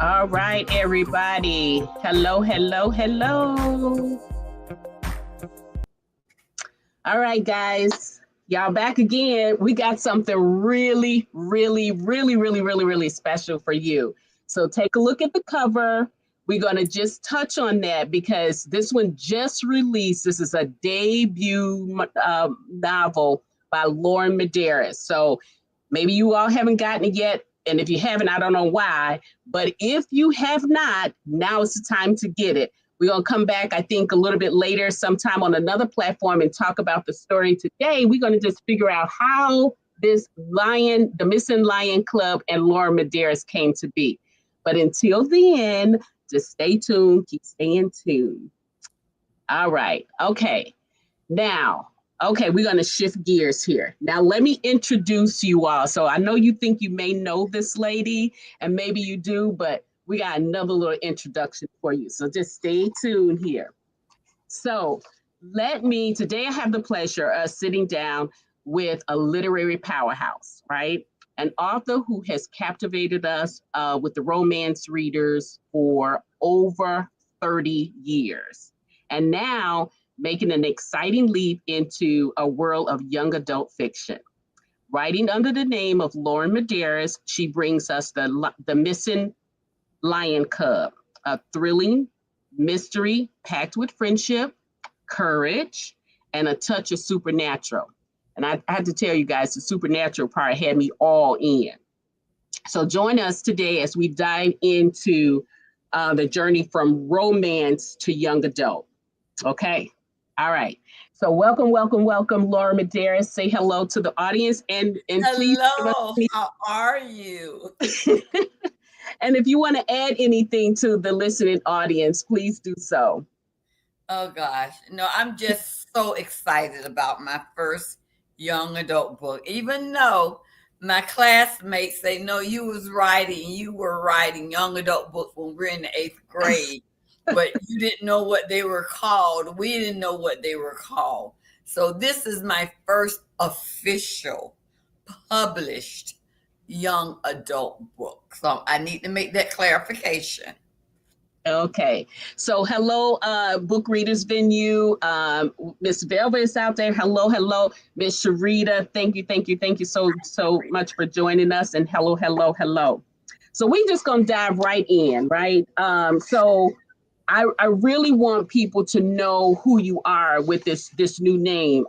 All right, everybody. Hello, hello, hello. All right, guys. Y'all back again. We got something really special for you. So take a look at the cover. We're going to just touch on that because this one just released. This is a debut novel by Lorren Madaris. So maybe you all haven't gotten it yet. And if you haven't, I don't know why. But if you have not, now is the time to get it. We're going to come back, I think, a little bit later, sometime on another platform and talk about the story. Today, we're going to just figure out how this Lion, the Missing Lion Club and Lorren Madaris came to be. But until then, just stay tuned. Keep staying tuned. All right. Okay. Now, we're going to shift gears here. Now, let me introduce you all. So I know you think you may know this lady, and maybe you do, but we got another little introduction for you. So just stay tuned here. So today I have the pleasure of sitting down with a literary powerhouse, right? An author who has captivated us with the romance readers for over 30 years. And now making an exciting leap into a world of young adult fiction. Writing under the name of Lorren Madaris, she brings us the Missing Lion Cub, a thrilling mystery packed with friendship, courage, and a touch of supernatural. And I had to tell you guys, the supernatural part had me all in. So join us today as we dive into the journey from romance to young adult. Okay. All right. So welcome, Lorren Madaris. Say hello to the audience and please give us Hello, how are you? And if you want to add anything to the listening audience, please do so. Oh gosh, no, I'm just so excited about my first young adult book. Even though my classmates say, no, you were writing young adult books when we were in the eighth grade, but you didn't know what they were called. We didn't know what they were called. So this is my first official published young adult book. So I need to make that clarification. Okay. So hello, book readers venue. Miss Velva is out there. Hello. Miss Sharita. Thank you so much for joining us. And hello. So we just gonna dive right in, right? So I really want people to know who you are with this new name.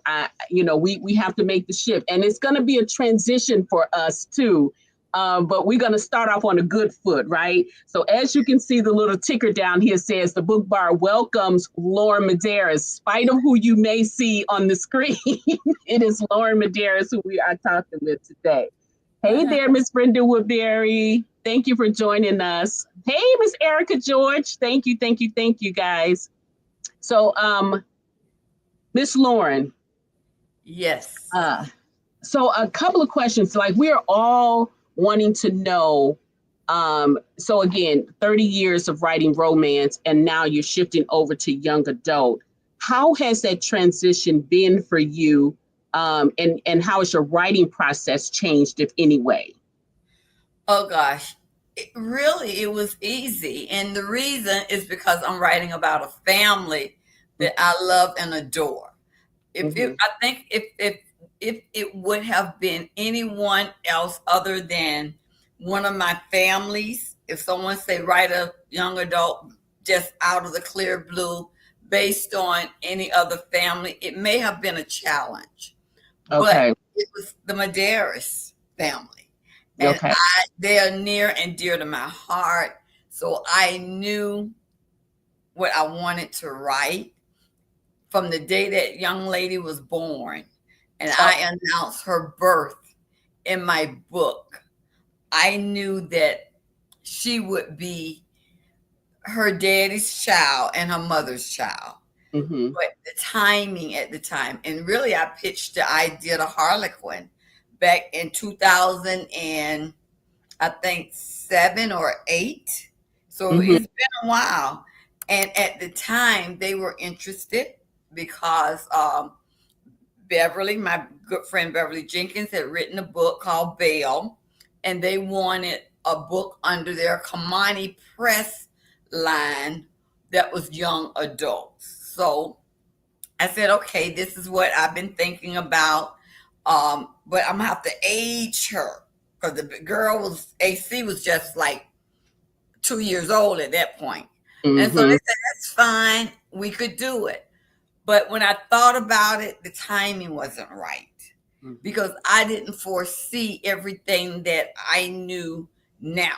We have to make the shift, and it's going to be a transition for us too. But we're going to start off on a good foot, right? So as you can see, the little ticker down here says the book bar welcomes Lorren Madaris, spite of who you may see on the screen. It is Lorren Madaris who we are talking with today. Hey there, Miss Brenda Woodbury. Thank you for joining us. Hey, Miss Erica George. Thank you, guys. So, Miss Lorren. Yes. So a couple of questions. Like we're all wanting to know. So again, 30 years of writing romance, and now you're shifting over to young adult. How has that transition been for you? And how has your writing process changed, if any way? Oh gosh. It was easy. And the reason is because I'm writing about a family that I love and adore. I think if it would have been anyone else other than one of my families, if someone say write a young adult just out of the clear blue based on any other family, it may have been a challenge. Okay. But it was the Madaris family. And Okay. they are near and dear to my heart. So I knew what I wanted to write from the day that young lady was born. And I announced her birth in my book. I knew that she would be her daddy's child and her mother's child. But the timing at the time, and really I pitched the idea to Harlequin back in 2000 and I think 7 or 8. So it's been a while. And at the time they were interested because Beverly, my good friend Beverly Jenkins, had written a book called Belle, and they wanted a book under their Kamani Press line that was young adults. So I said, okay, this is what I've been thinking about. But I'm gonna have to age her because the girl was AC was just like 2 years old at that point. And so they Mm-hmm. said, that's fine. We could do it. But when I thought about it, the timing wasn't right because I didn't foresee everything that I knew now.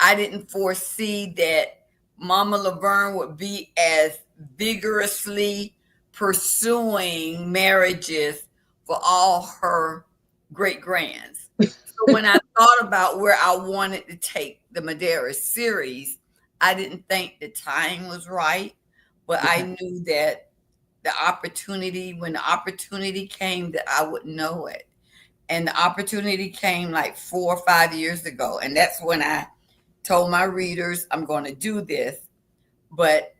I didn't foresee that Mama Laverne would be as vigorously pursuing marriages for all her great grands. So when I thought about where I wanted to take the Madaris series, I didn't think the time was right, but I knew that when the opportunity came, that I would know it. And the opportunity came like 4 or 5 years ago. And that's when I told my readers I'm going to do this. But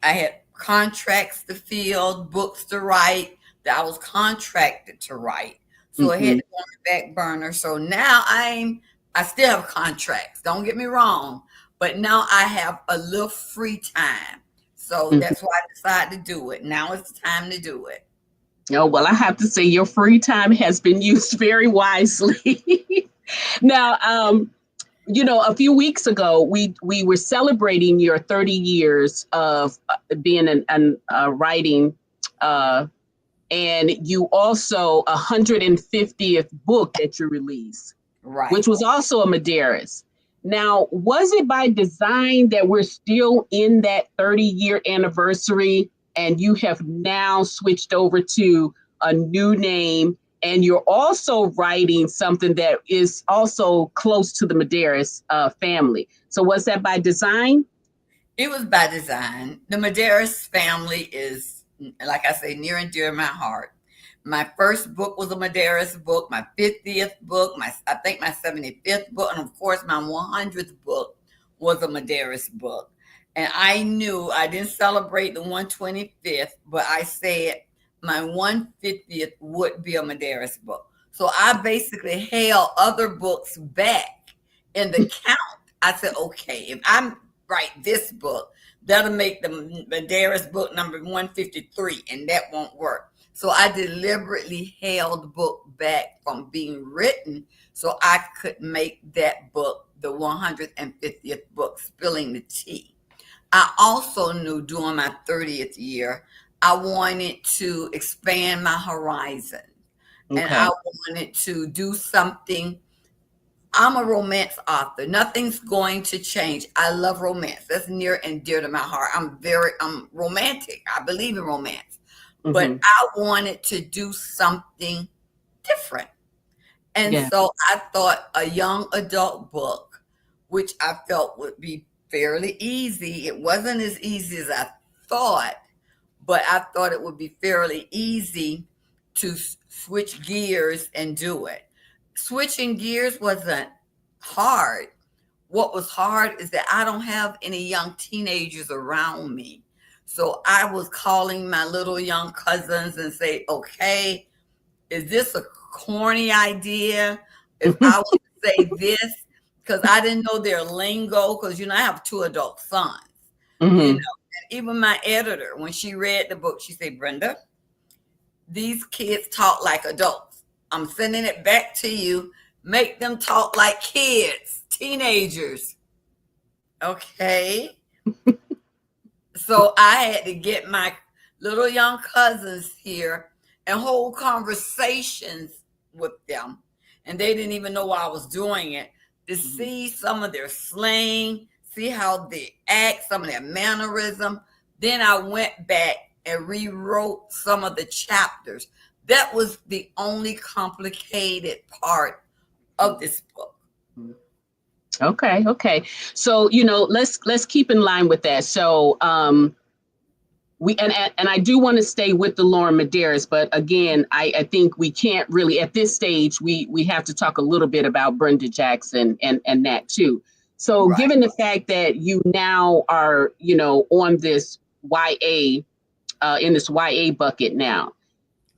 I had contracts to fill, books to write that I was contracted to write. So I had to go on the back burner. So now I still have contracts. Don't get me wrong. But now I have a little free time. So that's why I decided to do it. Now it's the time to do it. Oh, well, I have to say your free time has been used very wisely. Now, a few weeks ago, we were celebrating your 30 years of being an writing, and you also 150th book that you released, Right. which was also a Madaris. Now, was it by design that we're still in that 30-year anniversary and you have now switched over to a new name and you're also writing something that is also close to the Madaris family? So was that by design? It was by design. The Madaris family is, like I say, near and dear to my heart. My first book was a Madaris book, my 50th book, I think my 75th book, and of course my 100th book was a Madaris book. And I knew I didn't celebrate the 125th, but I said my 150th would be a Madaris book. So I basically held other books back in the count. I said, okay, if I write this book, that'll make the Madaris book number 153, and that won't work. So I deliberately held the book back from being written so I could make that book the 150th book, Spilling the Tea. I also knew during my 30th year, I wanted to expand my horizon. And Okay. I wanted to do something. I'm a romance author. Nothing's going to change. I love romance. That's near and dear to my heart. I'm romantic. I believe in romance. But I wanted to do something different. And Yeah. so I thought a young adult book, which I felt would be fairly easy. It wasn't as easy as I thought, but I thought it would be fairly easy to switch gears and do it. Switching gears wasn't hard. What was hard is that I don't have any young teenagers around me. So I was calling my little young cousins and say, okay, is this a corny idea? If I was to say this, because I didn't know their lingo, because, I have 2 adult sons, and even my editor, when she read the book, she said, Brenda, these kids talk like adults. I'm sending it back to you. Make them talk like kids, teenagers. Okay. So I had to get my little young cousins here and hold conversations with them. And they didn't even know why I was doing it, to see some of their slang, see how they act, some of their mannerism. Then I went back and rewrote some of the chapters. That was the only complicated part of this book. Okay. So, let's keep in line with that. So, we and I do want to stay with the Lorren Madaris, but again, I think we can't really at this stage. We have to talk a little bit about Brenda Jackson and that too. So, Right. Given the fact that you now are, on this YA, in this YA bucket now,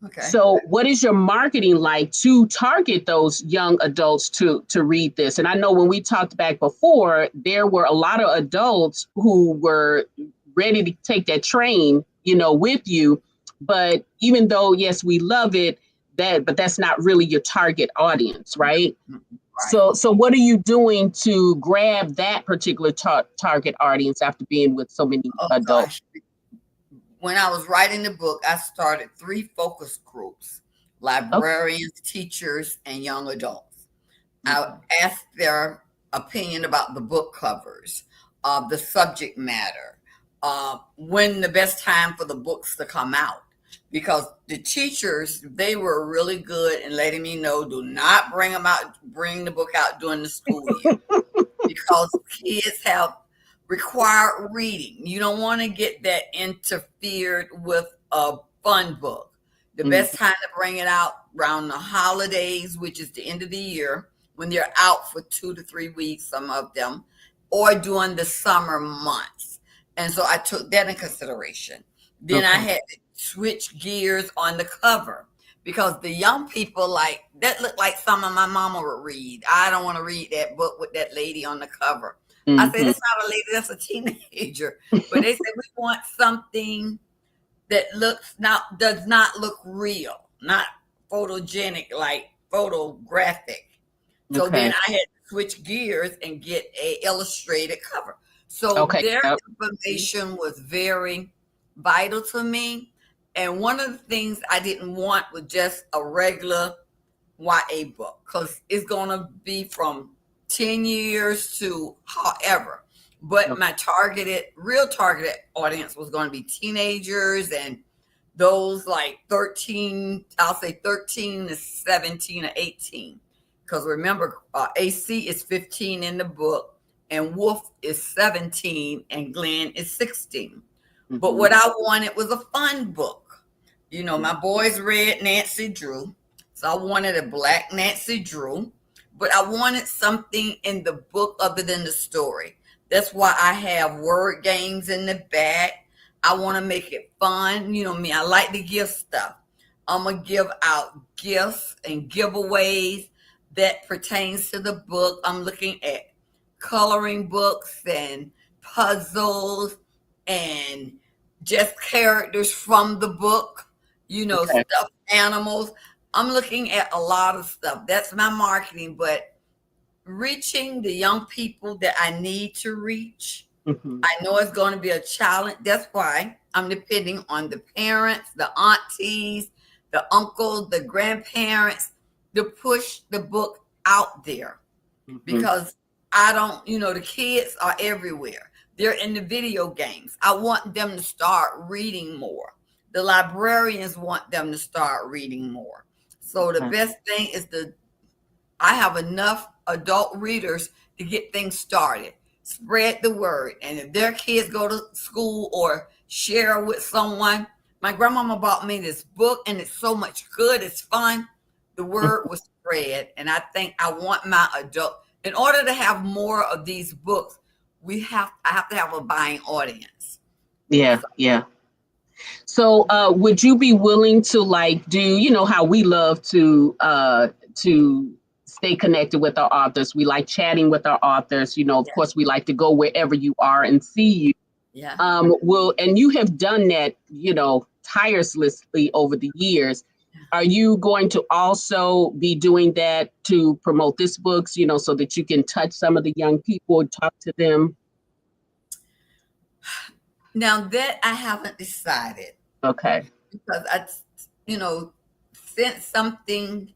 Okay. So what is your marketing like to target those young adults to read this? And I know when we talked back before, there were a lot of adults who were ready to take that train, with you. But even though, yes, we love it, but that's not really your target audience, right? Right. So what are you doing to grab that particular target audience after being with so many Oh adults? gosh. When I was writing the book, I started 3 focus groups: Okay. librarians, teachers, and young adults. I asked their opinion about the book covers, the subject matter, when the best time for the books to come out. Because the teachers, they were really good in letting me know, do not bring the book out during the school year, because kids have required reading. You don't want to get that interfered with a fun book. The Mhm. best time to bring it out around the holidays, which is the end of the year, when they're out for 2 to 3 weeks, some of them, or during the summer months. And so I took that in consideration. Then I Okay. had to switch gears on the cover, because the young people, like, that looked like something my mama would read. I don't want to read that book with that lady on the cover. I said, Mhm. that's not a lady, that's a teenager. But they said, we want something that does not look real, not photogenic, like photographic. So then Okay. I had to switch gears and get a illustrated cover. So Okay. their Yep. information was very vital to me. And one of the things I didn't want was just a regular YA book, because it's going to be from 10 years to however. But my real targeted audience was going to be teenagers and those like 13, I'll say 13 to 17 or 18. Because remember, AC is 15 in the book, and Wolf is 17, and Glenn is 16. But Mhm. what I wanted was a fun book. My boys read Nancy Drew, so I wanted a black Nancy Drew, but I wanted something in the book other than the story. That's why I have word games in the back. I want to make it fun. You know me, I like to give stuff. I'm going to give out gifts and giveaways that pertains to the book. I'm looking at coloring books and puzzles and just characters from the book, Okay. stuffed animals. I'm looking at a lot of stuff. That's my marketing, but reaching the young people that I need to reach, Mhm. I know it's going to be a challenge. That's why I'm depending on the parents, the aunties, the uncles, the grandparents to push the book out there, Mhm. because I don't, the kids are everywhere. They're in the video games. I want them to start reading more. The librarians want them to start reading more. So the Okay. best thing is I have enough adult readers to get things started. Spread the word. And if their kids go to school or share with someone, my grandmama bought me this book and it's so much good, it's fun. The word was spread. And I think I want my adult, in order to have more of these books, I have to have a buying audience. Yeah. So, Yeah. So, would you be willing to like do, how we love to stay connected with our authors? We like chatting with our authors. Of yeah, course, we like to go wherever you are and see you. yeah. And you have done that, tirelessly over the years. Are you going to also be doing that to promote this books, so that you can touch some of the young people and talk to them? Now that I haven't decided, Okay. because you know, sent something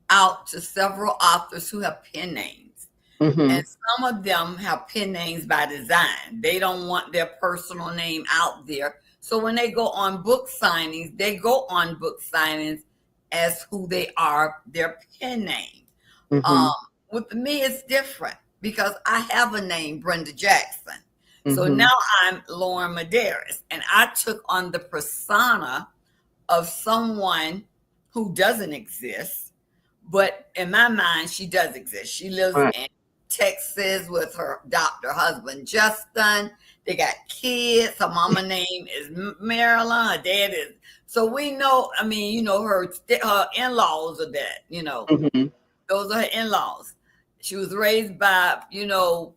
out to several authors who have pen names. Mm-hmm. And some of them have pen names by design. They don't want their personal name out there. So when they go on book signings, they go on book signings as who they are, their pen name. Um, Mm-hmm. with me, it's different because I have a name, Brenda Jackson. So Mm-hmm. now I'm Lorren Madaris, and I took on the persona of someone who doesn't exist, but in my mind, she does exist. She lives Right. in Texas with her adopted husband, Justin. They got kids. Her mama name is Marilyn. Her dad is. So we know, I mean, you know, her in-laws are that, you know. Mm-hmm. Those are her in-laws. She was raised by, you know,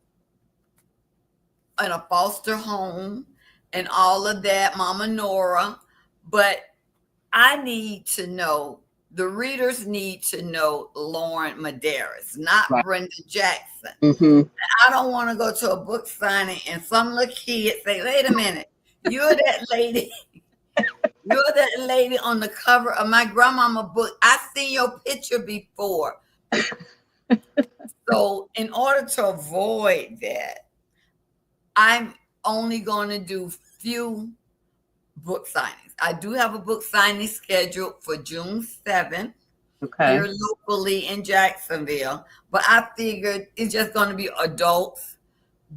in a foster home and all of that, Mama Nora. But I need to know, the readers need to know Lorren Madaris, not Right. Brenda Jackson. Mm-hmm. I don't want to go to a book signing and some little kid say, wait a minute, you're that lady. You're that lady on the cover of my grandmama book. I've seen your picture before. So in order to avoid that, I'm only going to do few book signings. I do have a book signing scheduled for June 7th Okay. here locally in Jacksonville, but I figured it's just going to be adults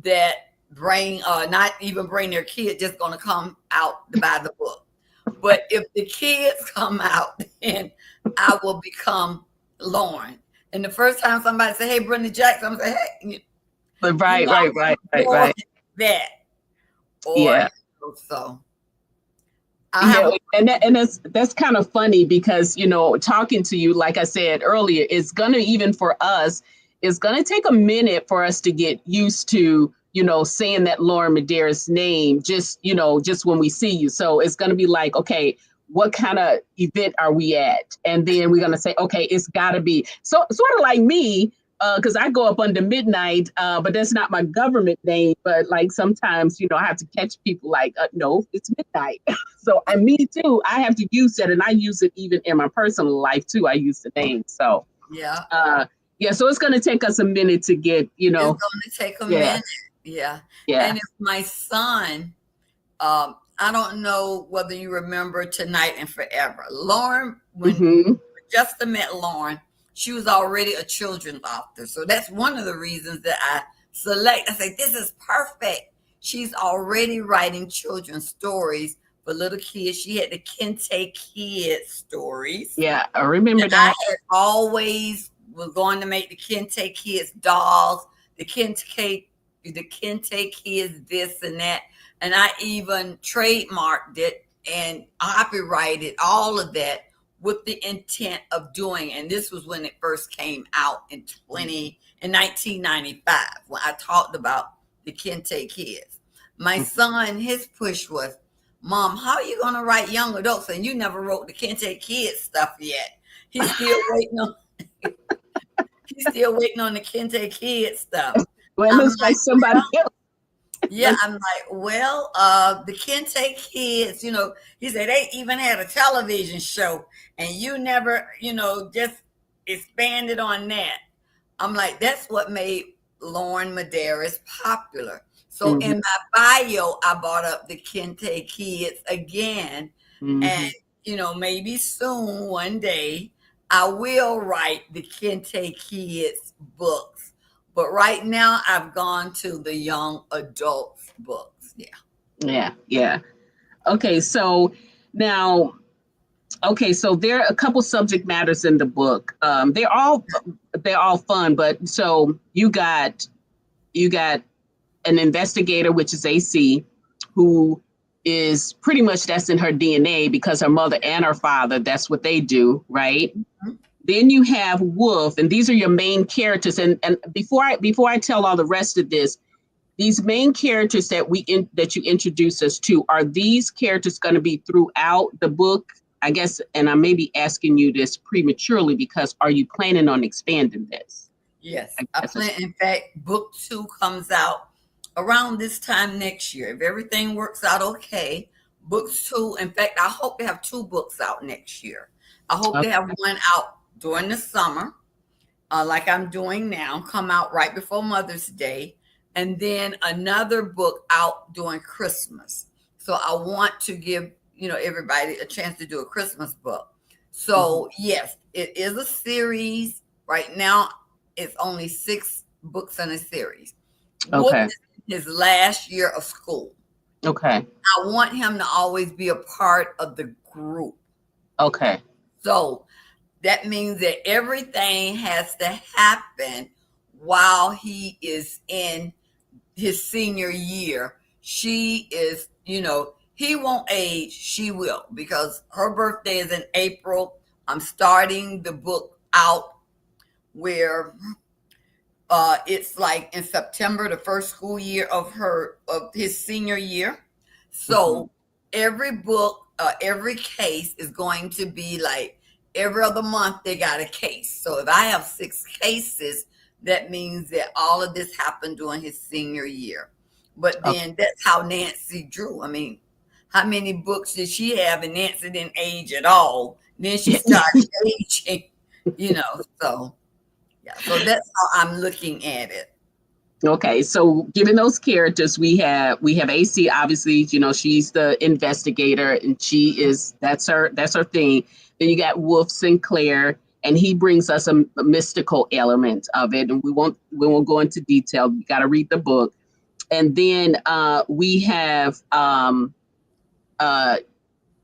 that bring, not even bring their kid, just going to come out to buy the book. But if the kids come out, then I will become Lorren. And the first time somebody say, "Hey, Brenda Jackson," I'm say, "Hey, Right. that," or Yeah. so. I Yeah, have and that's kind of funny because, you know, talking to you, like I said earlier, it's gonna, even for us, it's gonna take a minute for us to get used to, you know, saying that Lorren Madaris name, just, you know, just when we see you. So it's gonna be like, okay, what kind of event are we at? And then we're gonna say, okay, it's gotta be so sort of like me. Because I go up under midnight, but that's not my government name. But like sometimes, you know, I have to catch people like, no, it's midnight. So and me too, I have to use it, and I use it even in my personal life too. I use the name. So yeah. yeah, so it's gonna take us a minute to get, you It's know, going to take a yeah, minute. Yeah. yeah. And if my son, I don't know whether you remember Tonight and Forever. Lorren, when Mm-hmm. Justin met Lorren, she was already a children's author. So that's one of the reasons that I select. I say, this is perfect. She's already writing children's stories for little kids. She had the Kente Kids stories. Yeah, I remember And I that. had always was going to make the Kente Kids dolls, the Kente Kids this and that. And I even trademarked it and copyrighted all of that with the intent of doing. And this was when it first came out in 1995, when I talked about the Kente Kids. My son, his push was, Mom, how are you going to write young adults and you never wrote the Kente Kids stuff yet? He's still waiting on. He's still waiting on the Kente Kids stuff. Well, it looks like somebody else. Yeah, I'm like, well, the Kente Kids, you know, he said they even had a television show and you never, you know, just expanded on that. I'm like, that's what made Lorren Madaris popular. So Mm-hmm. in my bio, I brought up the Kente Kids again. Mm-hmm. And, you know, maybe soon, one day, I will write the Kente Kids books. But right now, I've gone to the young adults books. Yeah. Yeah. Okay, so now, okay, so there are a couple subject matters in the book. They're all fun, but so you got an investigator, which is AC, who is pretty much, that's in her DNA because her mother and her father, that's what they do, right? Mhm. Then you have Wolf, and these are your main characters. And before I tell all the rest of this, these main characters that you introduce us to, are these characters going to be throughout the book? I guess, and I may be asking you this prematurely because are you planning on expanding this? Yes. I I guess plan, in fact, book 2 comes out around this time next year. If everything works out okay, books 2, in fact, I hope to have 2 books out next year. I hope to have one out during the summer, like I'm doing now, come out right before Mother's Day, and then another book out during Christmas. So I want to give, you know, everybody a chance to do a Christmas book. So yes, it is a series. Right now, it's only 6 books in a series. Wolf Okay. is in his last year of school. Okay. I want him to always be a part of the group. Okay. So that means that everything has to happen while he is in his senior year. She is, he won't age, she will, because her birthday is in April. I'm starting the book out where it's like in September, the first school year of his senior year. So every book, every case is going to be like every other month they got a case. So if I have 6 cases, that means that all of this happened during his senior year. But then that's how Nancy drew. I mean, how many books did she have? And Nancy didn't age at all. Then she started aging, so yeah. So that's how I'm looking at it. Okay, so given those characters, we have AC. Obviously, she's the investigator, and that's her thing. Then you got Wolf Sinclair, and he brings us a mystical element of it, and we won't go into detail. You got to read the book, and then we have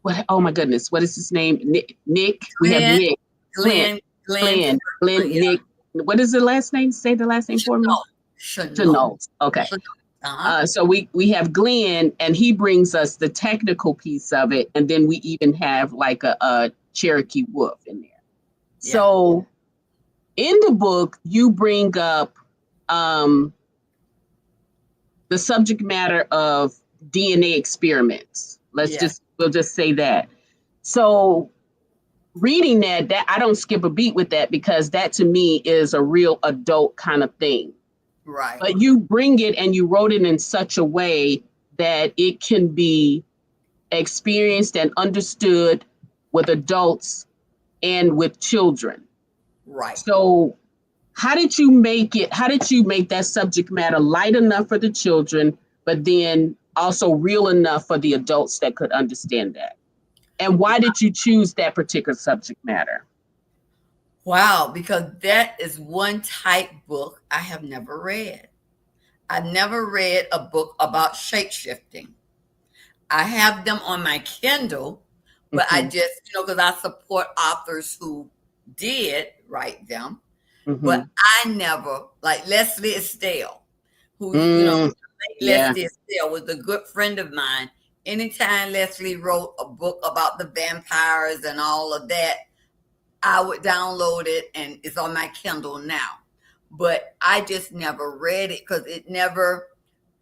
what? Oh my goodness, what is his name? Nick. We have Nick. Glenn. Nick. What is the last name? Say the last name for me. Chanel. Okay. So we have Glenn, and he brings us the technical piece of it, and then we even have like a Cherokee Wolf in there. Yeah. So in the book, you bring up the subject matter of DNA experiments. We'll just say that. So reading that I don't skip a beat with that, because that to me is a real adult kind of thing. Right. But you bring it and you wrote it in such a way that it can be experienced and understood with adults and with children. Right. So how did you make that subject matter light enough for the children, but then also real enough for the adults that could understand that? And why did you choose that particular subject matter? Wow, because that is one type book I have never read. I've never read a book about shape-shifting. I have them on my Kindle, but I just, because I support authors who did write them. But I never, like Leslie Estelle, who, Leslie Estelle was a good friend of mine. Anytime Leslie wrote a book about the vampires and all of that, I would download it, and it's on my Kindle now. But I just never read it because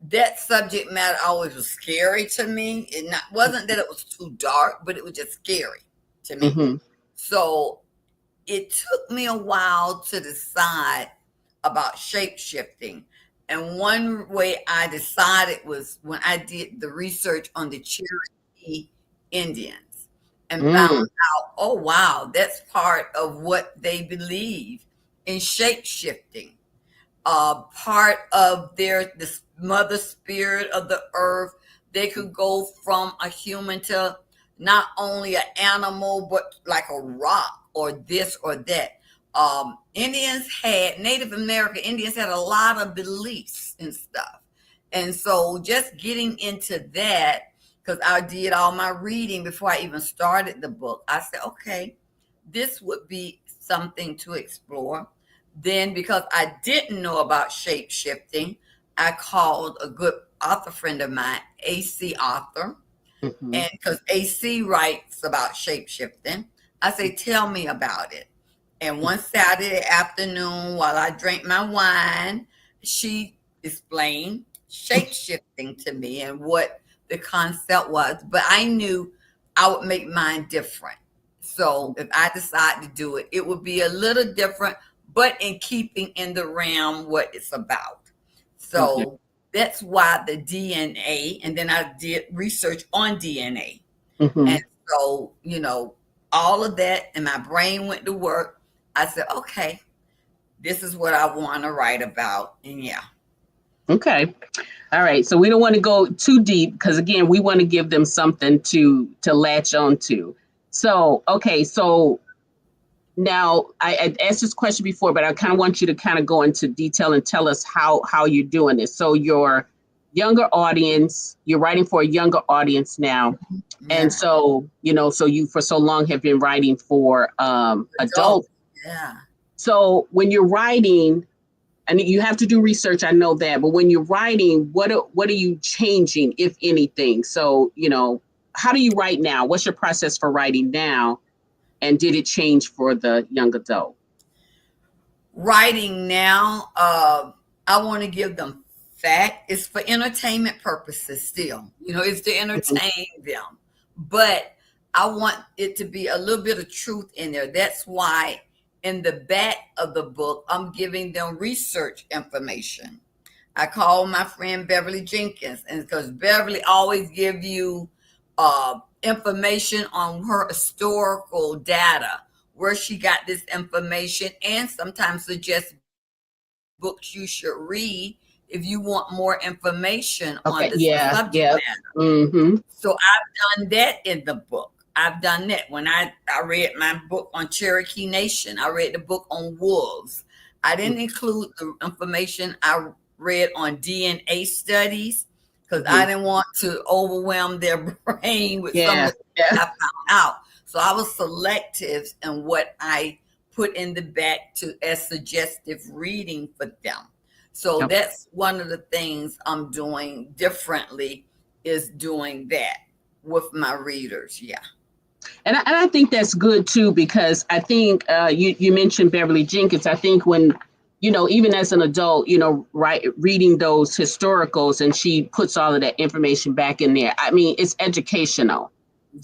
that subject matter always was scary to me. It wasn't that it was too dark, but it was just scary to me. So it took me a while to decide about shape shifting. And one way I decided was when I did the research on the Cherokee Indians. And found out, oh, wow, that's part of what they believe in shape shifting. Part of the mother spirit of the earth. They could go from a human to not only an animal, but like a rock or this or that. Native American Indians had a lot of beliefs and stuff. And so just getting into that, because I did all my reading before I even started the book, I said, okay, this would be something to explore. Then, because I didn't know about shape shifting, I called a good author friend of mine, AC author. And because AC writes about shape shifting, I say, tell me about it. And one Saturday afternoon, while I drank my wine, she explained shape shifting to me and what the concept was, but I knew I would make mine different. So if I decide to do it, it would be a little different, but in keeping in the realm what it's about. So that's why the DNA, and then I did research on DNA. And so, all of that, and my brain went to work. I said, okay, this is what I want to write about. And yeah. Okay. All right. So we don't want to go too deep because, again, we want to give them something to latch on to. So, okay. So now I asked this question before, but I kind of want you to kind of go into detail and tell us how you're doing this. So your younger audience, you're writing for a younger audience now. Yeah. And so, so you for so long have been writing for adults. Yeah. So when you're writing, and you have to do research. I know that, but when you're writing, what are you changing, if anything? So, how do you write now? What's your process for writing now? And did it change for the young adult? Writing now, I want to give them fact. It's for entertainment purposes still. It's to Mhm. entertain them. But I want it to be a little bit of truth in there. That's why in the back of the book, I'm giving them research information. I call my friend Beverly Jenkins, and because Beverly always give you information on her historical data, where she got this information, and sometimes suggest books you should read if you want more information on Okay. the Yeah. subject Yeah. matter. Mm-hmm. So I've done that in the book. I've done that when I read my book on Cherokee Nation. I read the book on wolves. I didn't include the information I read on DNA studies because Mm-hmm. I didn't want to overwhelm their brain with some of Yeah. the things Yeah. I found out. So I was selective in what I put in the back to as suggestive reading for them. So Okay. that's one of the things I'm doing differently, is doing that with my readers. Yeah. And I think that's good too, because I think you mentioned Beverly Jenkins. I think when, even as an adult, reading those historicals, and she puts all of that information back in there. I mean, it's educational.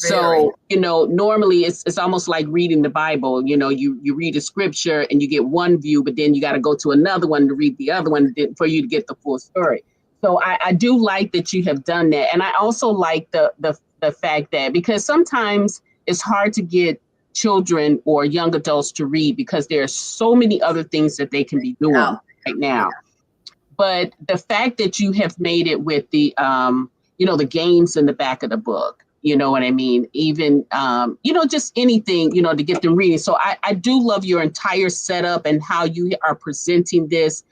Very. So, normally it's almost like reading the Bible. You read a scripture and you get one view, but then you got to go to another one to read the other one for you to get the full story. So I do like that you have done that. And I also like the fact that, because sometimes it's hard to get children or young adults to read because there are so many other things that they can be doing Out. right Yeah. now. But the fact that you have made it with the games in the back of the book, you know what I mean? Even, just anything, to get them reading. So I do love your entire setup and how you are presenting this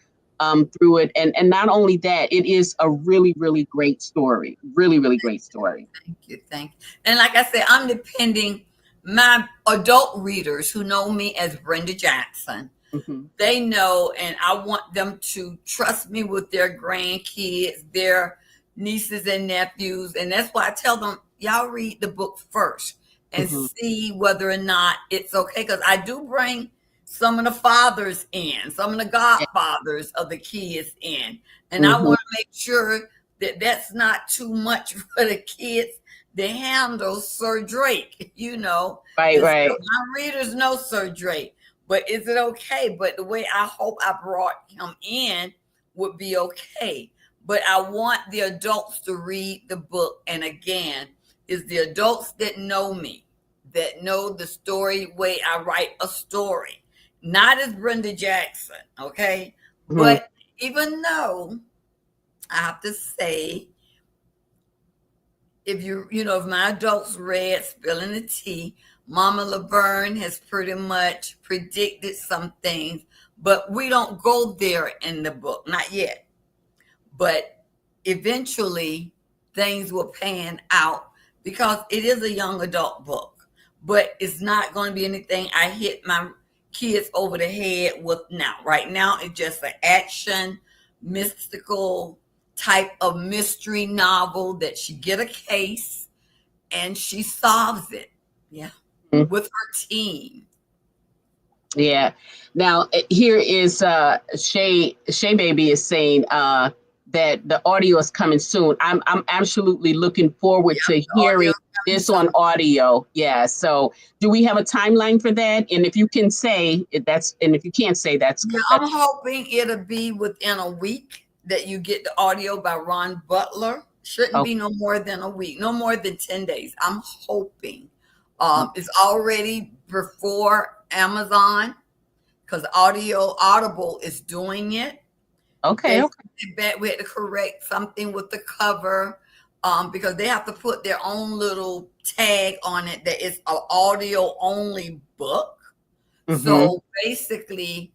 through it. And not only that, it is a really, really great story. Really, really great story. Thank you. Thank you. And like I said, I'm depending my adult readers who know me as Brenda Jackson. Hmm. They know, and I want them to trust me with their grandkids, their nieces and nephews. And that's why I tell them, y'all read the book first and Hmm. see whether or not it's okay. Because I do bring some of the fathers in, some of the godfathers of the kids in. And I Hmm. want to make sure that that's not too much for the kids to handle Sir Drake, Right, because right. my readers know Sir Drake. But is it okay? But the way I hope I brought him in would be okay. But I want the adults to read the book. And again, it's the adults that know me, that know the story way I write a story. Not as Brenda Jackson, okay? Hmm. But even though I have to say, if my adults read Spilling the Tea, Mama Laverne has pretty much predicted some things, but we don't go there in the book, not yet. But eventually things will pan out because it is a young adult book, but it's not going to be anything I hit my kids over the head with now. Right now, it's just an action, mystical type of mystery novel that she get a case and she solves it. Yeah. With her team. Yeah. Now here is Shay Baby is saying that the audio is coming soon. I'm absolutely looking forward Yep. to The audio hearing coming this on soon. audio. Yeah. So do we have a timeline for that? And if you can say it, that's, and if you can't say that's Yeah, that's I'm hoping it'll be within a week that you get the audio by Ron Butler. Shouldn't oh, be no more than a week, no more than 10 days. I'm hoping. It's already before Amazon because Audible is doing it. okay, They okay. we had to correct something with the cover because they have to put their own little tag on it that it's an audio only book. Mm-hmm. So basically,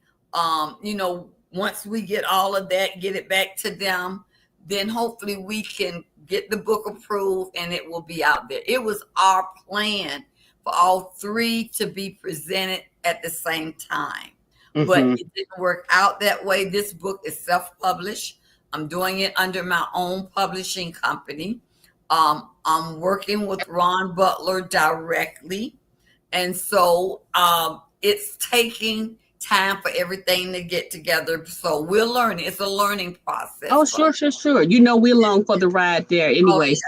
once we get all of that, get it back to them, then hopefully we can get the book approved and it will be out there. It was our plan for all three to be presented at the same time. but Mm-hmm. it didn't work out that way. This book is self-published. I'm doing it under my own publishing company. I'm working with Ron Butler directly. And so it's taking time for everything to get together. So we're learning. It's a learning process Oh, for us. sure. You know, we're along for the ride there Oh, anyways.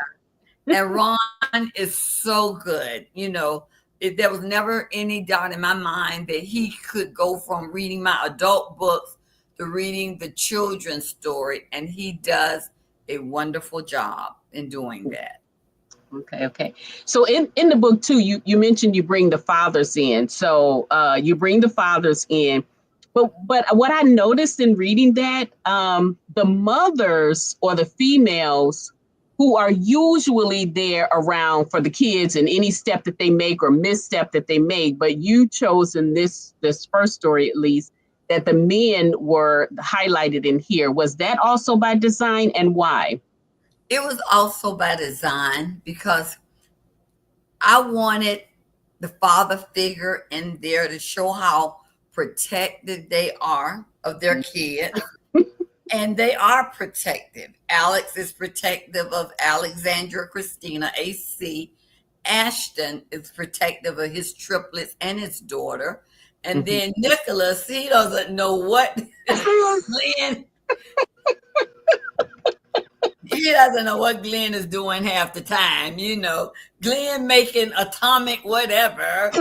yeah. And Ron is so good. There was never any doubt in my mind that he could go from reading my adult books to reading the children's story. And he does a wonderful job in doing that. Okay. So in the book too, you mentioned you bring the fathers in. So you bring the fathers in. But what I noticed in reading that, the mothers or the females who are usually there around for the kids and any step that they make or misstep that they make, but you chose in this first story at least that the men were highlighted in here. Was that also by design, and why? It was also by design because I wanted the father figure in there to show how protected they are of their kids. And they are protective. Alex is protective of Alexandra Christina, AC. Ashton is protective of his triplets and his daughter. And then Nicholas, he doesn't know what Glenn, he doesn't know what Glenn is doing half the time. Glenn making atomic whatever.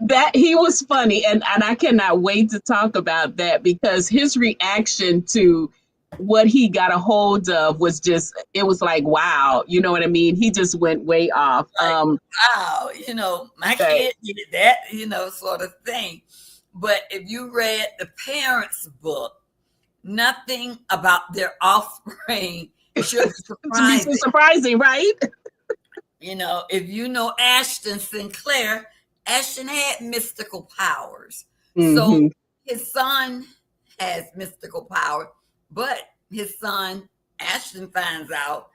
That he was funny, and I cannot wait to talk about that because his reaction to what he got a hold of was just, it was like, wow, you know what I mean? He just went way off. Like, wow, my kid did that, sort of thing. But if you read the parents' book, nothing about their offspring should be surprising. Surprising, right? If you know Ashton Sinclair, Ashton had mystical powers. Mm-hmm. So his son has mystical power, but his son, Ashton, finds out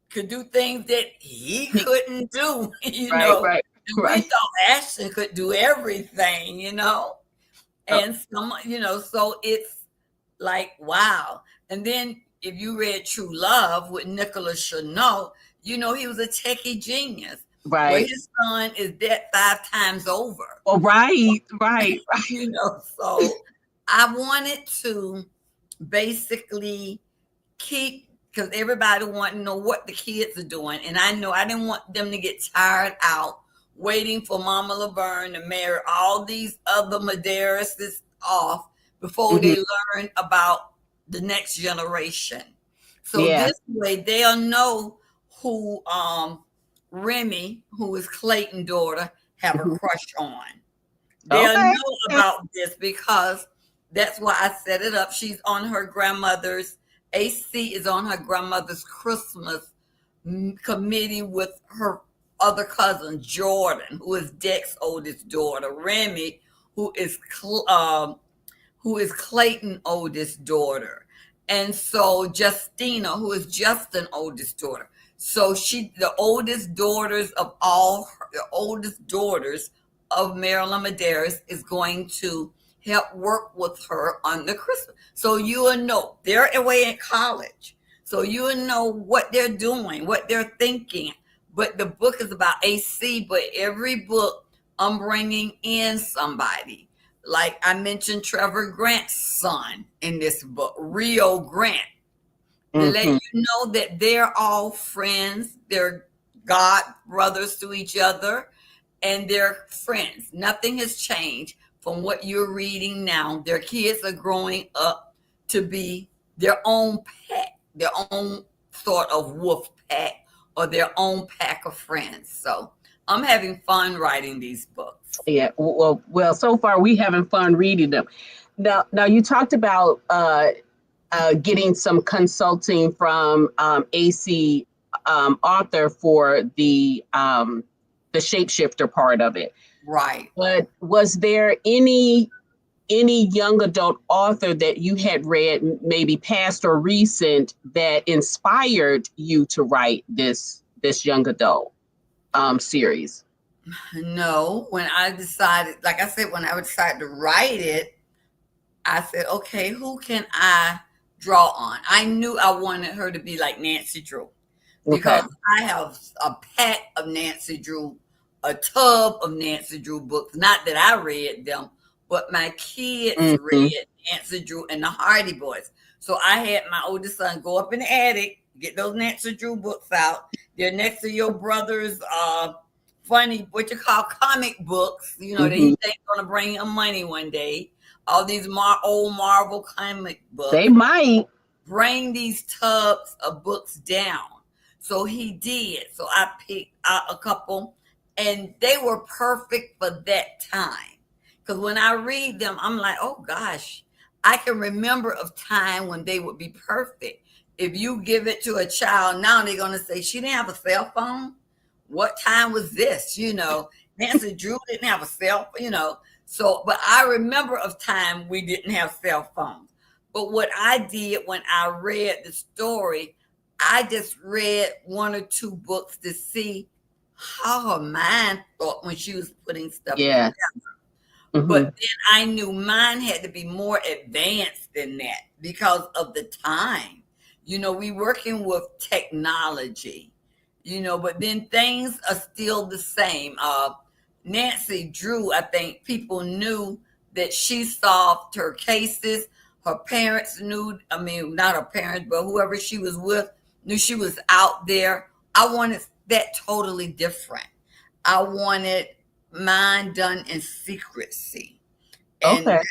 could do things that he couldn't do, Right. We thought Ashton could do everything, and so it's like, wow. And then if you read True Love with Nicholas Chanel, he was a techie genius. Right. Well, his son is dead 5 times over. Oh, right. So I wanted to basically keep, because everybody wanted to know what the kids are doing. And I know I didn't want them to get tired out waiting for Mama Laverne to marry all these other Madarises off before they learn about the next generation. So this way they'll know who Remy, who is Clayton's daughter, have a crush on. They'll know about this because that's why I set it up. She's on her grandmother's, AC is on her grandmother's Christmas committee with her other cousin, Jordan, who is Deck's oldest daughter, Remy, who is Clayton's oldest daughter, and so Justina, who is Justin's oldest daughter. So the oldest daughters of Marilyn Madaris is going to help work with her on the Christmas. So you will know they're away in college. So you will know what they're doing, what they're thinking. But the book is about AC, but every book I'm bringing in somebody. Like I mentioned Trevor Grant's son in this book, Rio Grant. To let you know that they're all friends. They're God brothers to each other, and they're friends. Nothing has changed from what you're reading now. Their kids are growing up to be their own pack, their own sort of wolf pack, or their own pack of friends. So I'm having fun writing these books. Yeah. Well, so far we having fun reading them. Now you talked about getting some consulting from AC author for the shapeshifter part of it. Right. But was there any young adult author that you had read, maybe past or recent, that inspired you to write this young adult series? No, when I decided, like I said, when I decided to write it, I said, okay, who can I draw on? I knew I wanted her to be like Nancy Drew Okay. because I have a pack of Nancy Drew, a tub of Nancy Drew books. Not that I read them, but my kids Hmm. read Nancy Drew and the Hardy Boys. So I had my oldest son go up in the attic, get those Nancy Drew books out. They're next to your brother's funny, what you call comic books, that he Hmm. thinks gonna bring him money one day. All these old Marvel comic They books. might. Bring these tubs of books down. So he did. So I picked out a couple, and they were perfect for that time. Because when I read them, I'm like, oh gosh, I can remember of time when they would be perfect. If you give it to a child now, they're going to say, she didn't have a cell phone. What time was this? Nancy Drew didn't have a cell phone, So, but I remember of time we didn't have cell phones. But what I did when I read the story, I just read one or two books to see how her mind thought when she was putting stuff Yeah. together. But Hmm. then I knew mine had to be more advanced than that because of the time. We working with technology, but then things are still the same. Nancy Drew, I think people knew that she solved her cases. Her parents knew, I mean, not her parents, but whoever she was with knew she was out there. I wanted that totally different. I wanted mine done in secrecy. Okay. And,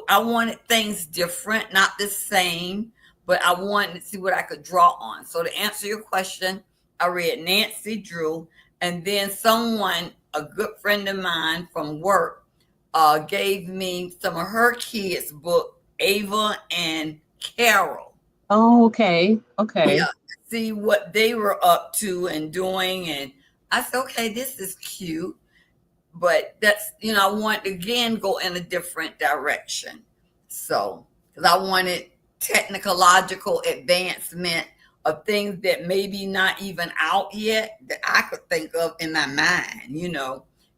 I wanted things different, not the same, but I wanted to see what I could draw on. So to answer your question, I read Nancy Drew, and then someone, a good friend of mine from work, gave me some of her kids' book, Ava and Carol. Oh, okay. Yeah, Okay. see what they were up to and doing. And I said, okay, this is cute. But that's, I want to again go in a different direction. So, because I wanted technological advancement of things that maybe not even out yet that I could think of in my mind,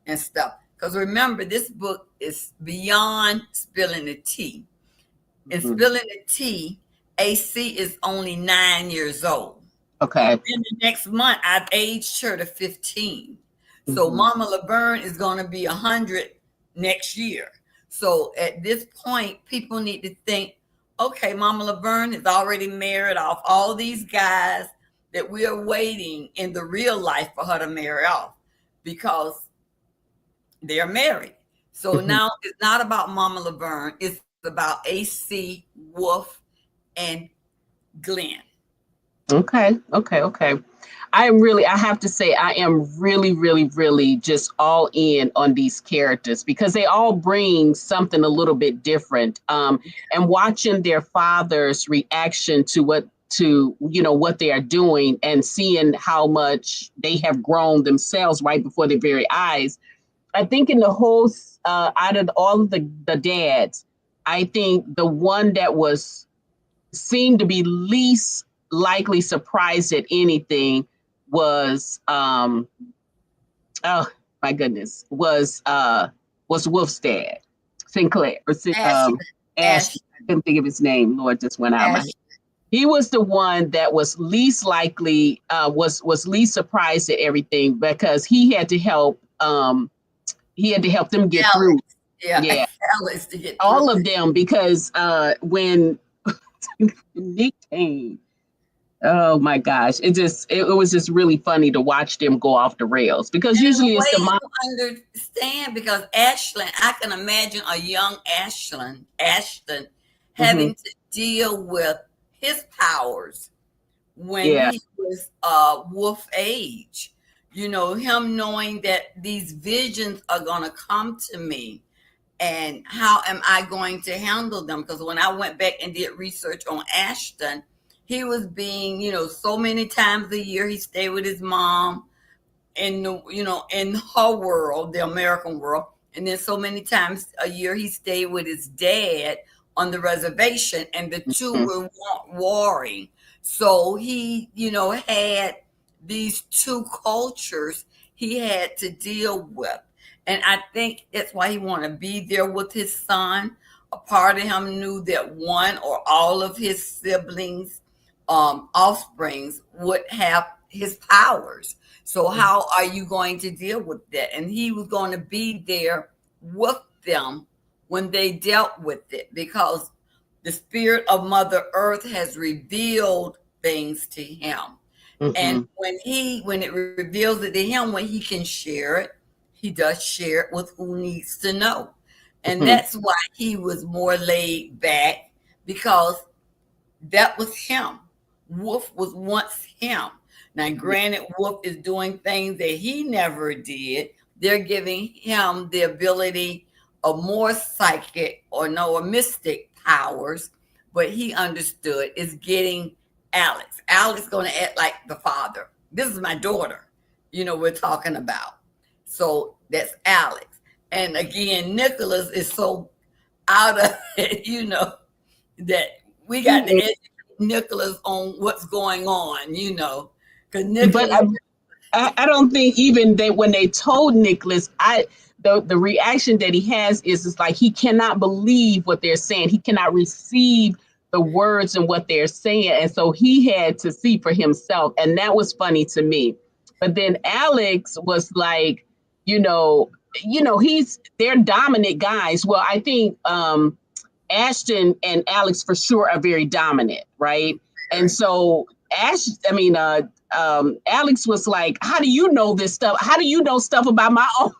and stuff. Because remember, this book is beyond spilling the tea. In Hmm. spilling the tea, AC is only 9 years old. Okay. Then the next month, I've aged her to 15. So Hmm. Mama Laverne is going to be 100 next year. So at this point, people need to think, okay, Mama Laverne has already married off all these guys that we are waiting in the real life for her to marry off because they're married. So Hmm. now it's not about Mama Laverne, it's about AC, Wolf, and Glenn. Okay. Okay. Okay. I have to say, I am really, really, really just all in on these characters because they all bring something a little bit different. And watching their father's reaction to what they are doing and seeing how much they have grown themselves right before their very eyes. I think in the whole, out of all of the dads, I think the one that was seemed to be least likely surprised at anything was oh my goodness was Wolf's dad, Sinclair or Ash, Ash. Ash, I couldn't think of his name. Lord, just went out of my head. Ash. He was the one that was least likely, was least surprised at everything because he had to help them get through. Alex. Yeah, Yeah, Alex to get through. all of them because when Nick came. Oh my gosh. It was just really funny to watch them go off the rails because And in a usually it's way, the mom. you understand because Ashland, I can imagine a young Ashton Hmm. having to deal with his powers when Yeah. he was wolf age. Him knowing that these visions are going to come to me and how am I going to handle them? Because when I went back and did research on Ashton, he was being, so many times a year he stayed with his mom in the, in her world, the American world, and then so many times a year he stayed with his dad on the reservation, and the two Mhm. were warring. So he, had these two cultures he had to deal with. And I think that's why he wanted to be there with his son. A part of him knew that one or all of his siblings, offsprings, would have his powers. So how are you going to deal with that? And he was going to be there with them when they dealt with it, because the spirit of Mother Earth has revealed things to him. And when it reveals it to him, when he can share it, he does share it with who needs to know. And that's why he was more laid back, because that was him. Wolf was once him. Now, granted, Wolf is doing things that he never did. They're giving him the ability of more psychic or mystic powers, but he understood is getting Alex. Alex going to act like the father. This is my daughter, we're talking about. So that's Alex. And again, Nicholas is so out of it, that we got to educate Nicholas on what's going on, because Nicholas. But I don't think even that when they told Nicholas, the reaction that he has is like he cannot believe what they're saying. He cannot receive the words and what they're saying. And so he had to see for himself. And that was funny to me. But then Alex was like, they're dominant guys. Well, I think Ashton and Alex for sure are very dominant, right? And so Alex was like, how do you know this stuff? How do you know stuff about my own?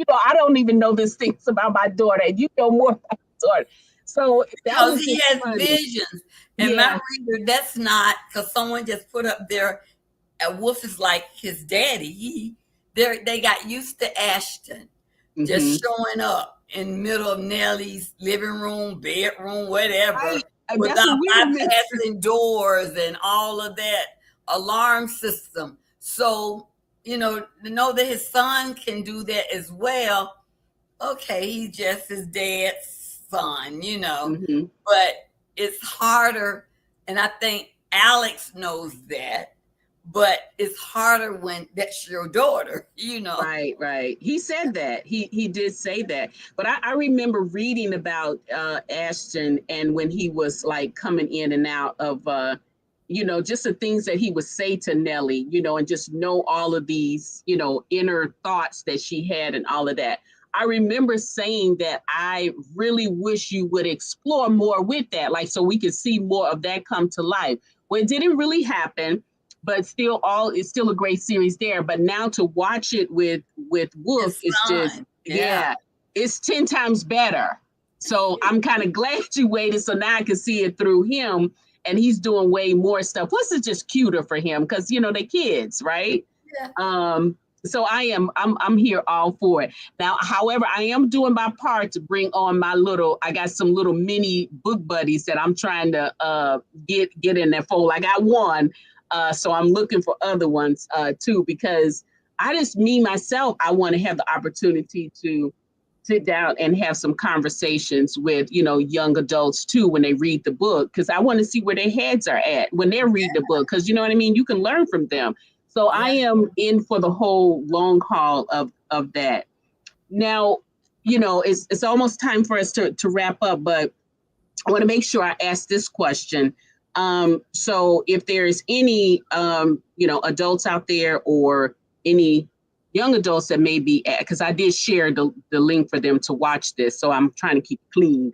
I don't even know these things about my daughter. And you know more about my daughter. So because he has visions. And my reader, that's not because someone just put up there, Wolf is like his daddy. They got used to Ashton just showing up in the middle of Nellie's living room, bedroom, whatever, without bypassing doors and all of that alarm system. So, to know that his son can do that as well. Okay, he's just his dad's son, but it's harder. And I think Alex knows that. But it's harder when that's your daughter, Right. He said that. He did say that. But I remember reading about Ashton, and when he was like coming in and out of, just the things that he would say to Nellie, and just know all of these, inner thoughts that she had and all of that. I remember saying that I really wish you would explore more with that, like so we could see more of that come to life. Well, it didn't really happen. But still, it's still a great series there. But now to watch it with Wolf is just, it's 10 times better. So I'm kind of glad you waited. So now I can see it through him, and he's doing way more stuff. Plus, it's just cuter for him because they kids, right? Yeah. So I'm here all for it. Now, however, I am doing my part to bring on I got some little mini book buddies that I'm trying to get in that fold. I got one. So I'm looking for other ones too, because myself, I want to have the opportunity to sit down and have some conversations with, young adults too, when they read the book, because I want to see where their heads are at when they're reading the book, because you know what I mean? You can learn from them. So I am in for the whole long haul of that. Now, it's almost time for us to wrap up, but I want to make sure I ask this question. So if there's any, adults out there or any young adults that may be because I did share the link for them to watch this. So I'm trying to keep it clean.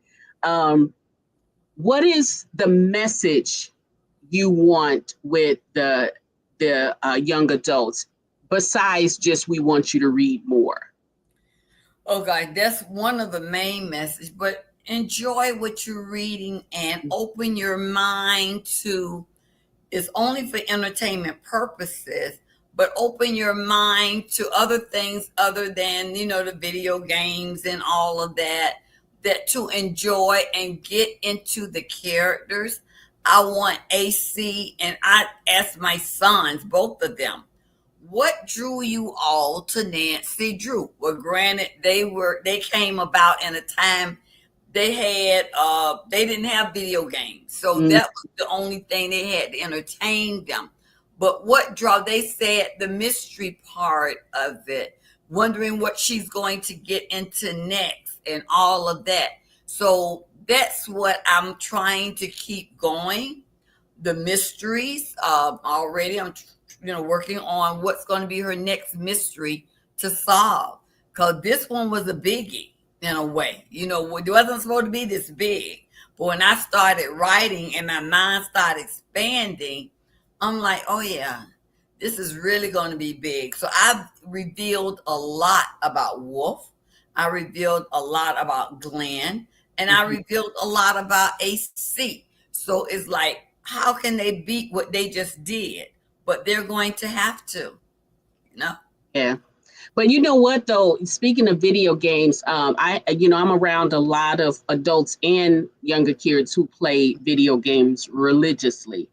What is the message you want with the young adults besides just, we want you to read more? Oh God, that's one of the main messages, but enjoy what you're reading and open your mind to, it's only for entertainment purposes, but open your mind to other things other than, the video games and all of that to enjoy and get into the characters. I want AC, and I asked my sons, both of them, what drew you all to Nancy Drew? Well, granted, they came about in a time they didn't have video games. So that was the only thing they had to entertain them. But they said the mystery part of it, wondering what she's going to get into next and all of that. So that's what I'm trying to keep going. The mysteries. Already I'm working on what's going to be her next mystery to solve, because this one was a biggie in a way. It wasn't supposed to be this big, but when I started writing and my mind started expanding, I'm like, oh yeah, this is really going to be big. So I've revealed a lot about Wolf. I revealed a lot about Glenn, and I revealed a lot about AC. So it's like, how can they beat what they just did? But they're going to have to, Yeah. But you know what, though, speaking of video games, I'm around a lot of adults and younger kids who play video games religiously.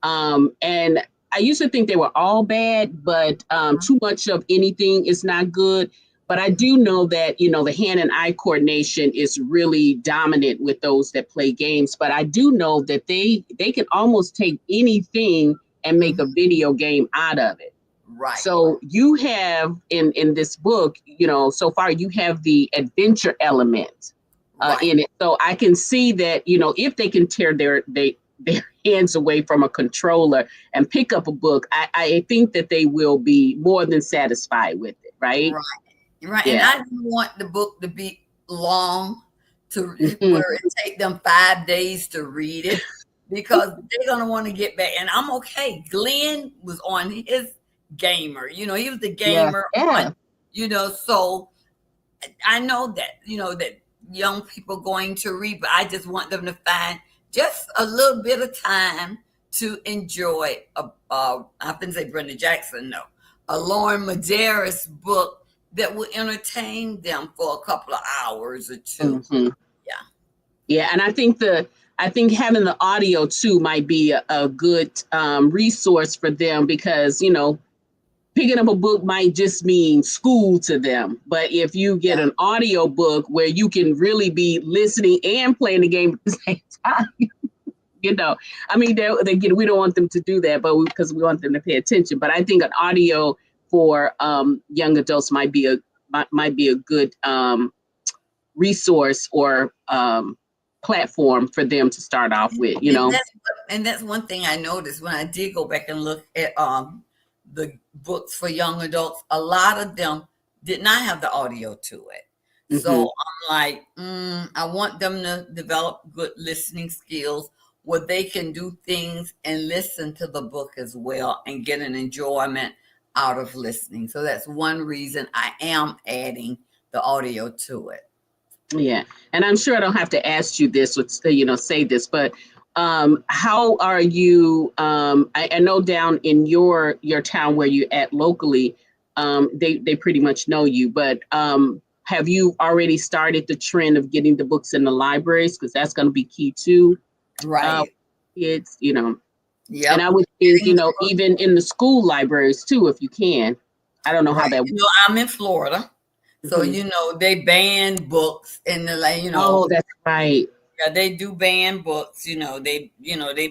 And I used to think they were all bad, but too much of anything is not good. But I do know that, the hand and eye coordination is really dominant with those that play games. But I do know that they can almost take anything and make a video game out of it. Right. So you have in this book, so far you have the adventure element in it. So I can see that, if they can tear their hands away from a controller and pick up a book, I think that they will be more than satisfied with it, right? Right. Yeah. And I didn't want the book to be long where it take them 5 days to read it, because they're going to want to get back. And I'm okay. Glenn was on his gamer, he was the gamer. So I know that, that young people going to read, but I just want them to find just a little bit of time to enjoy I didn't say Brenda Jackson, no, a Lorren Madaris book that will entertain them for a couple of hours or two. Yeah. And I think having the audio too might be a good resource for them, because picking up a book might just mean school to them. But if you get an audio book where you can really be listening and playing the game at the same time, we don't want them to do that, but because we want them to pay attention. But I think an audio for young adults might be a good resource or platform for them to start off with, And that's one thing I noticed when I did go back and look at the books for young adults. A lot of them did not have the audio to it. So I'm like, I want them to develop good listening skills where they can do things and listen to the book as well and get an enjoyment out of listening. So that's one reason I am adding the audio to it. Yeah. And I'm sure I don't have to ask you this or, say this, but how are you? I know down in your town where you're at locally, they pretty much know you, but have you already started the trend of getting the books in the libraries? Because that's going to be key too. Right. Kids, Yeah. And I would think, even in the school libraries too, if you can. I don't know how that works. I'm in Florida. So, they ban books in the, Oh, that's right. Yeah, they do ban books. They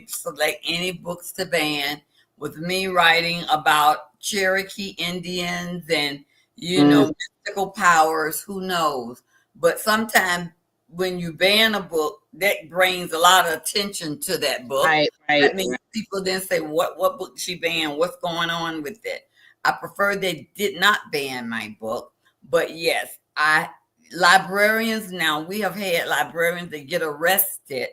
select any books to ban, with me writing about Cherokee Indians and, mystical powers, who knows? But sometimes when you ban a book, that brings a lot of attention to that book. Right. That means people then say, what book she banned? What's going on with it? I prefer they did not ban my book. But yes, librarians now, we have had librarians that get arrested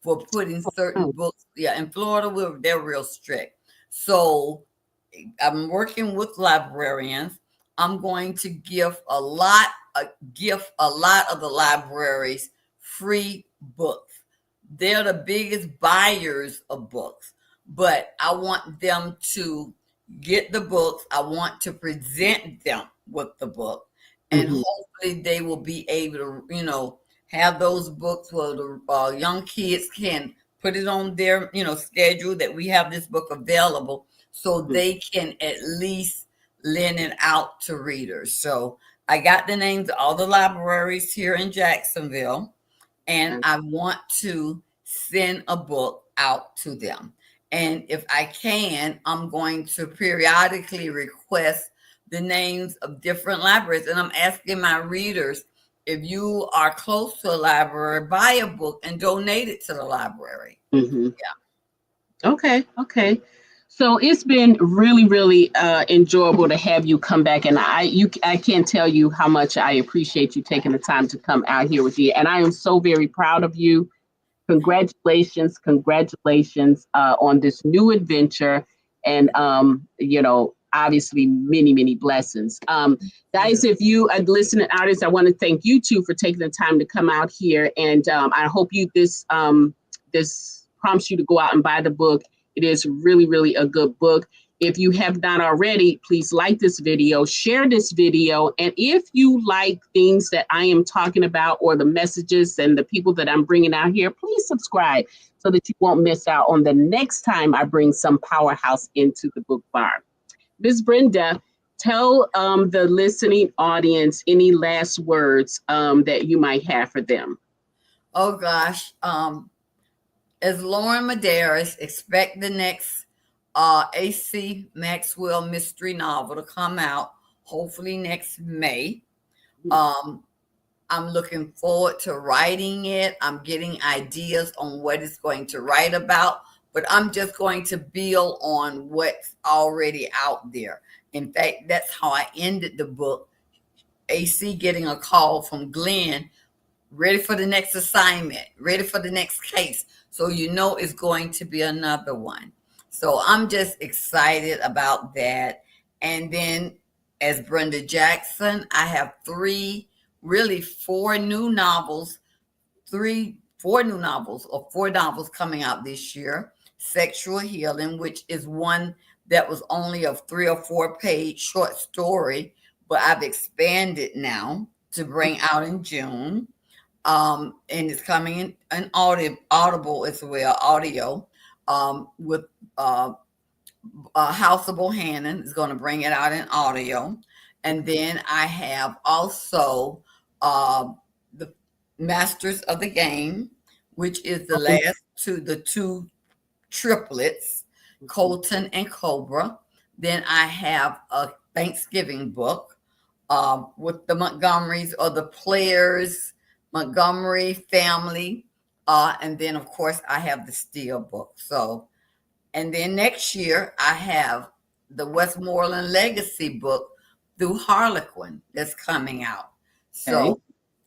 for putting certain books. Yeah, in Florida, they're real strict. So I'm working with librarians. I'm going to give a lot of the libraries free books. They're the biggest buyers of books, but I want them to get the books. I want to present them with the book, and hopefully they will be able to, have those books where the young kids can put it on their, schedule that we have this book available, so they can at least lend it out to readers. So I got the names of all the libraries here in Jacksonville, and I want to send a book out to them. And if I can, I'm going to periodically request the names of different libraries. And I'm asking my readers, if you are close to a library, buy a book and donate it to the library. Mm-hmm. Yeah. Okay. So it's been really, really enjoyable to have you come back, and I can't tell you how much I appreciate you taking the time to come out here with you, and I am so very proud of you. Congratulations on this new adventure, and obviously many blessings. Guys, if you are listening artists, I want to thank you two for taking the time to come out here, and I hope this prompts you to go out and buy the book. It is really, really a good book. If you have not already, please like this video, share this video. And if you like things that I am talking about or the messages and the people that I'm bringing out here, please subscribe so that you won't miss out on the next time I bring some powerhouse into the book bar. Ms. Brenda, tell the listening audience any last words that you might have for them. Oh gosh. As Lorren Madaris, expect the next A.C. Maxwell mystery novel to come out, hopefully next May. I'm looking forward to writing it. I'm getting ideas on what it's going to write about, but I'm just going to build on what's already out there. In fact, that's how I ended the book. AC getting a call from Glenn, ready for the next assignment, ready for the next case. So it's going to be another one. So I'm just excited about that. And then as Brenda Jackson, I have four new novels coming out this year. Sexual Healing, which is one that was only a 3 or 4 page short story, but I've expanded now to bring out in June. And it's coming in audible as well, audio, with House of Bohannon is going to bring it out in audio. And then I have also the Masters of the Game, which is the two triplets, Colton and Cobra. Then I have a Thanksgiving book with the Montgomerys or the Players, Montgomery family. And then, of course, I have the Steele book. So, and then next year, I have the Westmoreland Legacy book through Harlequin that's coming out. So, Okay.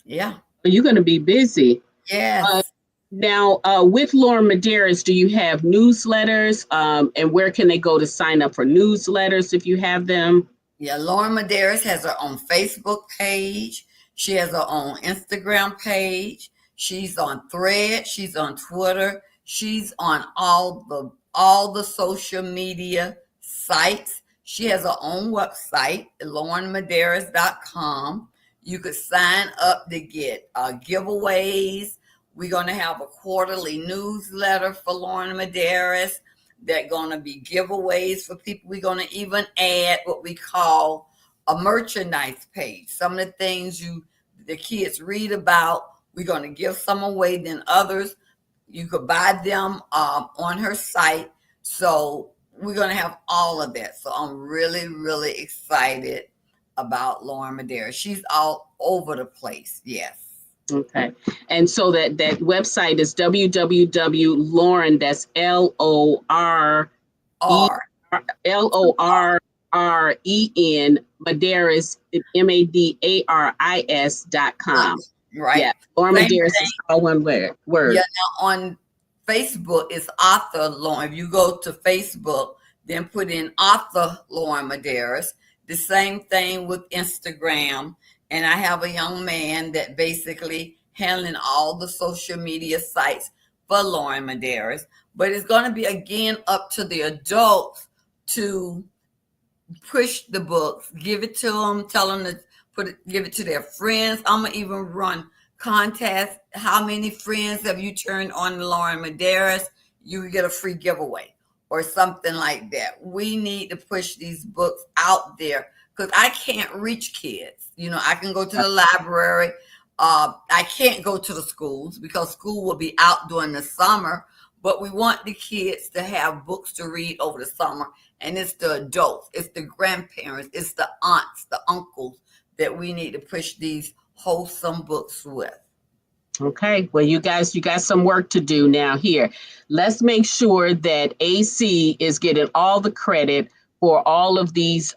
Yeah. You're going to be busy. Yes. Now, with Lorren Madaris, do you have newsletters? And where can they go to sign up for newsletters if you have them? Yeah, Lorren Madaris has her own Facebook page. She has her own Instagram page. She's on Thread. She's on Twitter. She's on all the social media sites. She has her own website, lorrenmadaris.com. You could sign up to get giveaways. We're going to have a quarterly newsletter for Lorren Madaris. They're going to be giveaways for people. We're going to even add what we call a merchandise page. Some of the things the kids read about, we're going to give some away. Then others, you could buy them on her site. So we're going to have all of that. So I'm really, really excited about Lorren Madaris. She's all over the place. Yes. Okay. And so that website is www.Lorren, that's Lorren, Madaris, Madaris.com. Right. Yeah. Lorren Madaris is all one word. Yeah. Now on Facebook, it's author Lorren. If you go to Facebook, then put in author Lorren Madaris. The same thing with Instagram. And I have a young man that basically handling all the social media sites for Lorren Madaris. But it's going to be, again, up to the adults to push the books, give it to them, tell them to give it to their friends. I'm going to even run contests. How many friends have you turned on Lorren Madaris? You get a free giveaway or something like that. We need to push these books out there because I can't reach kids. I can go to the library. I can't go to the schools because school will be out during the summer. but we want the kids to have books to read over the summer. And it's the adults, it's the grandparents, it's the aunts, the uncles that we need to push these wholesome books with. Okay, well, you got some work to do now here. Let's make sure that AC is getting all the credit for all of these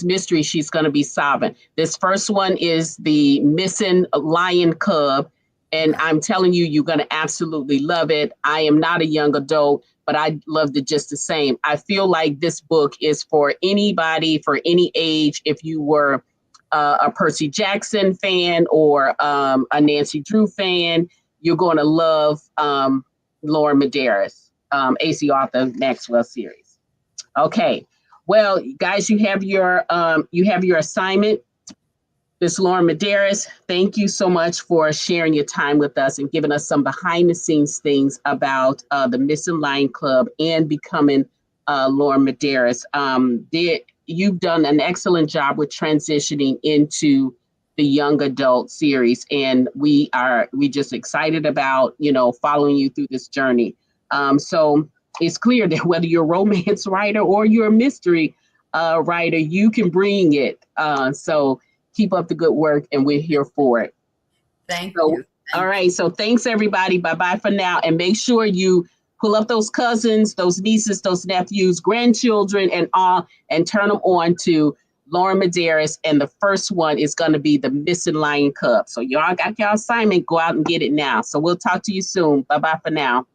mysteries she's going to be solving. This first one is the missing lion cub, and I'm telling you, you're going to absolutely love it. I am not a young adult, but I loved it just the same. I feel like this book is for anybody, for any age. If you were a Percy Jackson fan or a Nancy Drew fan, you're going to love Lorren Madaris, AC Arthur Maxwell series. Okay, well, guys, you have your assignment. Ms. Lorren Madaris, thank you so much for sharing your time with us and giving us some behind the scenes things about the Missing Lion Club and becoming Lorren Madaris. You've done an excellent job with transitioning into the young adult series, and we just excited about following you through this journey. So it's clear that whether you're a romance writer or you're a mystery writer, you can bring it. So keep up the good work, and we're here for it. Thank you. All right, so thanks everybody. Bye for now, and make sure you pull up those cousins, those nieces, those nephews, grandchildren, and all, and turn them on to Lorren Madaris. And the first one is going to be the Missing Lion Cub. So y'all got your assignment. Go out and get it now. So we'll talk to you soon. Bye for now.